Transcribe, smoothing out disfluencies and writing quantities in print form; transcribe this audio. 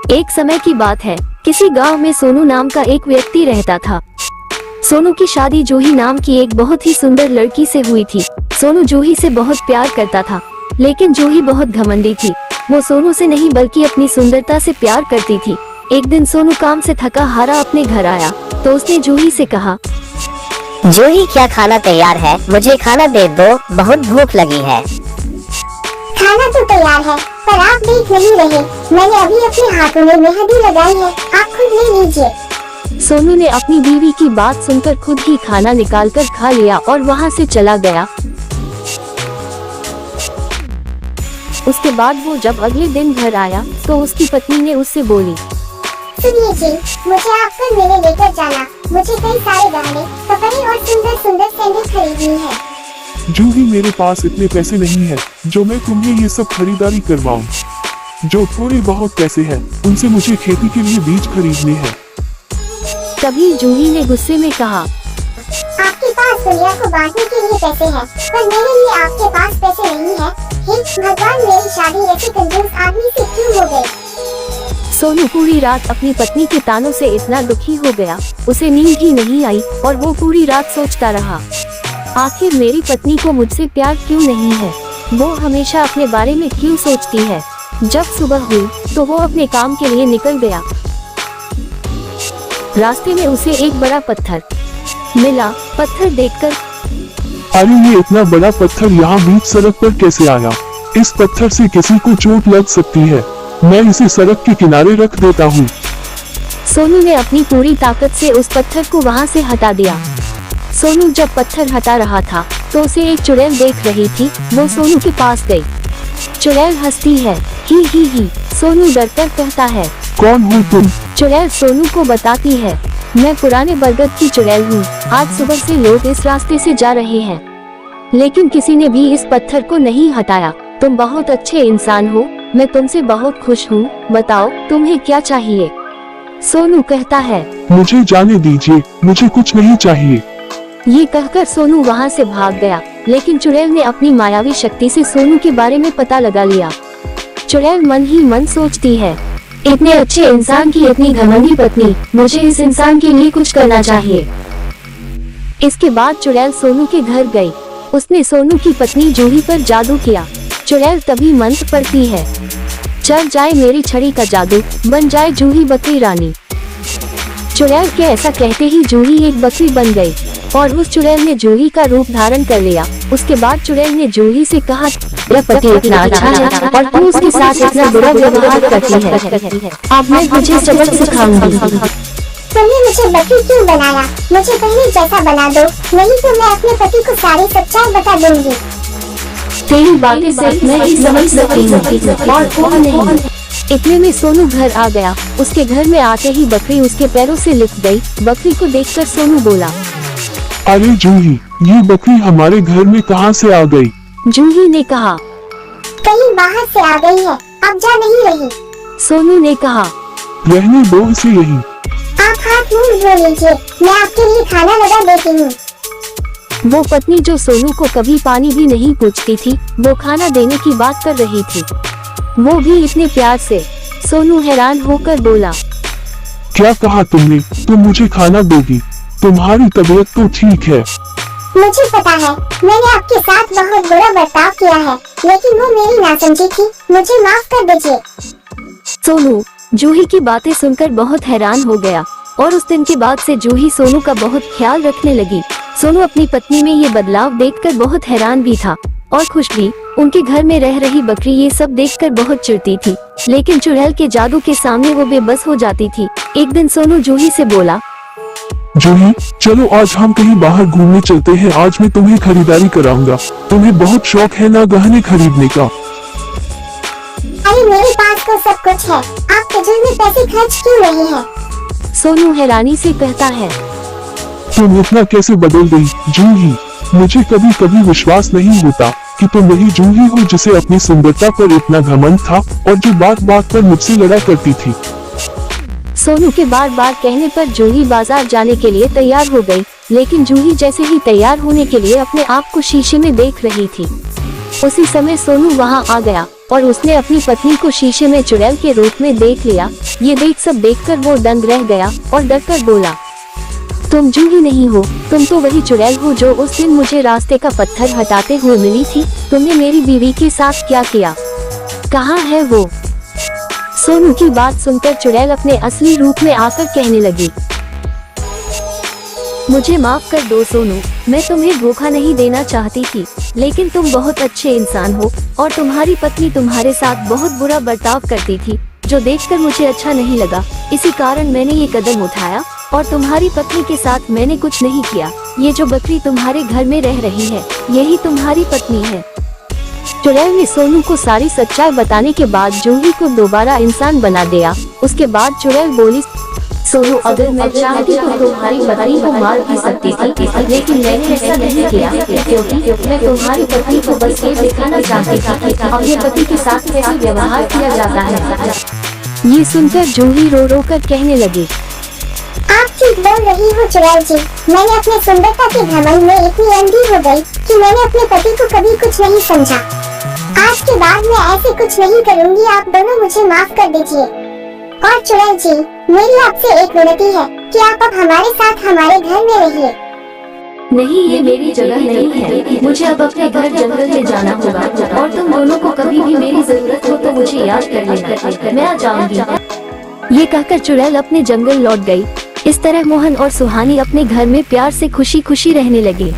एक समय की बात है, किसी गांव में सोनू नाम का एक व्यक्ति रहता था। सोनू की शादी जूही नाम की एक बहुत ही सुंदर लड़की से हुई थी। सोनू जूही से बहुत प्यार करता था, लेकिन जूही बहुत घमंडी थी। वो सोनू से नहीं बल्कि अपनी सुंदरता से प्यार करती थी। एक दिन सोनू काम से थका हारा अपने घर आया तो उसने जूही से कहा, जूही, क्या खाना तैयार है? मुझे खाना दे दो, बहुत भूख लगी है। खाना तो तैयार है, पर आप देख नहीं रहे। मैंने अभी अपने हाथों में मेहंदी लगाई है, आप खुद ले लीजिए। सोनू ने अपनी बीवी की बात सुनकर खुद ही खाना निकालकर खा लिया और वहां से चला गया। उसके बाद वो जब अगले दिन घर आया तो उसकी पत्नी ने उससे बोली, सुनिए जी, मुझे आप कल मेले लेकर जाना। मुझे कई सारे गहने, कपड़े और सुंदर सुंदर सैंडल खरीदनी है। जूही, मेरे पास इतने पैसे नहीं है जो मैं तुम्हें ये सब खरीदारी करवाऊं। जो थोड़े बहुत पैसे हैं उनसे मुझे खेती के लिए बीज खरीदने हैं। तभी जूही ने गुस्से में कहा, आपके पास दुनिया को बांटने के लिए पैसे हैं, पर मेरे लिए आपके पास पैसे नहीं है। हे भगवान, मेरी शादी ऐसे कंजूस आदमी से क्यों हो गई? सोनू पूरी रात अपनी पत्नी के तानों से इतना दुखी हो गया, उसे नींद ही नहीं आई और वो पूरी रात सोचता रहा, आखिर मेरी पत्नी को मुझसे प्यार क्यों नहीं है? वो हमेशा अपने बारे में क्यों सोचती है? जब सुबह हुई तो वो अपने काम के लिए निकल गया। रास्ते में उसे एक बड़ा पत्थर मिला। पत्थर देखकर, अरे, ये इतना बड़ा पत्थर यहाँ बीच सड़क पर कैसे आया? इस पत्थर से किसी को चोट लग सकती है। मैं इसे सड़क के किनारे रख देता हूँ। सोनू ने अपनी पूरी ताकत से उस पत्थर को वहाँ से हटा दिया। सोनू जब पत्थर हटा रहा था तो उसे एक चुड़ैल देख रही थी। वो सोनू के पास गई। चुड़ैल हंसती है, ही। सोनू डरकर कहता है, कौन हो तुम? चुड़ैल सोनू को बताती है, मैं पुराने बरगद की चुड़ैल हूँ। आज सुबह से लोग इस रास्ते से जा रहे हैं, लेकिन किसी ने भी इस पत्थर को नहीं हटाया। तुम बहुत अच्छे इंसान हो, मैं तुमसे बहुत खुश हूँ। बताओ तुम्हें क्या चाहिए? सोनू कहता है, मुझे जाने दीजिए, मुझे कुछ नहीं चाहिए। ये कहकर सोनू वहाँ से भाग गया, लेकिन चुड़ैल ने अपनी मायावी शक्ति से सोनू के बारे में पता लगा लिया। चुड़ैल मन ही मन सोचती है, इतने अच्छे इंसान की इतनी घमंडी पत्नी, मुझे इस इंसान के लिए कुछ करना चाहिए। इसके बाद चुड़ैल सोनू के घर गई। उसने सोनू की पत्नी जूही पर जादू किया। चुड़ैल तभी मंत्र पढ़ती है, चल जाए मेरी छड़ी का जादू, बन जाए जूही बकरी रानी। चुड़ैल के ऐसा कहते ही जूही एक बकरी बन गई और उस चुड़ैल ने जूही का रूप धारण कर लिया। उसके बाद चुड़ैल ने जूही से कहा, तेरा पति इतना अच्छा है और तू उसके साथ इतना बुरा व्यवहार करती है। अब मैं तुझे सबक सिखाऊंगी। तुमने मुझे बकरी क्यों बनाया? मुझे पहले जैसा बना दो, नहीं तो मैं अपने पति को सारी सच्चाई बता दूंगी। तेरी बातें सिर्फ मैं ही समझ सकती हूँ और कोई नहीं। इतने में सोनू घर आ गया। उसके घर में आते ही बकरी उसके पैरों से लिपट गई। बकरी को देखकर सोनू बोला, अरे जूही, ये बकरी हमारे घर में कहाँ से आ गई? जूही ने कहा, कहीं बाहर से आ गई है, अब जा नहीं रही। सोनू ने कहा, रहने दो इसे यहीं। आप हाथ मुंह धो लीजिए, मैं आपके लिए खाना लगा देती हूँ। वो पत्नी जो सोनू को कभी पानी भी नहीं पूछती थी, वो खाना देने की बात कर रही थी, वो भी इतने प्यार से। सोनू हैरान होकर बोला, क्या कहा तुमने? तुम मुझे खाना दोगी? तुम्हारी तबीयत तो ठीक है। मुझे पता है, मैंने आपके साथ बहुत बुरा बर्ताव किया है, लेकिन वो मेरी नासमझी थी, मुझे माफ कर दीजिए। सोनू जूही की बातें सुनकर बहुत हैरान हो गया और उस दिन के बाद से जूही सोनू का बहुत ख्याल रखने लगी। सोनू अपनी पत्नी में ये बदलाव देखकर बहुत हैरान भी था और खुश भी। उनके घर में रह रही बकरी ये सब देखकर बहुत चिढ़ती थी, लेकिन चुड़ैल के जादू के सामने वो बेबस हो जाती थी। एक दिन सोनू जूही से बोला, जूही, चलो आज हम कहीं बाहर घूमने चलते हैं। आज मैं तुम्हें खरीदारी कराऊंगा। तुम्हें बहुत शौक है ना गहने खरीदने का? अरे मेरे पास तो सब कुछ है, आप फिजूल में पैसे खर्च क्यों रहे हैं? सोनू हैरानी से कहता है, तुम इतना कैसे बदल गई जूही? मुझे कभी कभी विश्वास नहीं होता कि तुम वही जूही हो जिसे अपनी सुंदरता पर इतना घमंड था और जो बात बात पर मुझसे लड़ा करती थी। सोनू के बार बार कहने पर जूही बाजार जाने के लिए तैयार हो गई, लेकिन जूही जैसे ही तैयार होने के लिए अपने आप को शीशे में देख रही थी, उसी समय सोनू वहां आ गया और उसने अपनी पत्नी को शीशे में चुड़ैल के रूप में देख लिया। ये देखकर वो दंग रह गया और डरकर बोला, तुम जूही नहीं हो, तुम तो वही चुड़ैल हो जो उस दिन मुझे रास्ते का पत्थर हटाते हुए मिली थी। तुमने मेरी बीवी के साथ क्या किया? कहाँ है वो? सोनू की बात सुनकर चुड़ैल अपने असली रूप में आकर कहने लगी, मुझे माफ कर दो सोनू, मैं तुम्हें धोखा नहीं देना चाहती थी, लेकिन तुम बहुत अच्छे इंसान हो और तुम्हारी पत्नी तुम्हारे साथ बहुत बुरा बर्ताव करती थी, जो देखकर मुझे अच्छा नहीं लगा। इसी कारण मैंने ये कदम उठाया और तुम्हारी पत्नी के साथ मैंने कुछ नहीं किया। ये जो बकरी तुम्हारे घर में रह रही है, यही तुम्हारी पत्नी है। चुड़ैल ने सोनू को सारी सच्चाई बताने के बाद जूही को दोबारा इंसान बना दिया। उसके बाद चुड़ैल बोली, सोनू, अगर मैं चाहती तो तुम्हारी पत्नी को मार भी सकती थी, लेकिन मैंने ऐसा नहीं किया क्योंकि मैं तुम्हारी पत्नी को बस ये दिखाना चाहती थी कि अपने पति के साथ कैसे व्यवहार किया जाता है। ये सुनकर जूही रो रो कर कहने लगी, आप ठीक बोल रही हो चुड़ैल जी। मैंने अपने सुंदरता के घमंड में इतनी अंधी हो गई कि मैंने अपने पति को कभी कुछ नहीं समझा। आज के बाद मैं ऐसे कुछ नहीं करूँगी। आप दोनों मुझे माफ कर दीजिए। और चुड़ैल जी, मेरी आपसे एक विनती है कि आप अब हमारे साथ हमारे घर में रहिए। नहीं, ये मेरी जगह नहीं है। मुझे अब अपने घर जंगल में जाना होगा और तुम दोनों को कभी भी मेरी जरूरत हो तो मुझे याद कर लेना, मैं आ जाऊंगी। ये कहकर चुड़ैल अपने जंगल लौट गई। इस तरह मोहन और सुहानी अपने घर में प्यार से खुशी खुशी रहने लगे।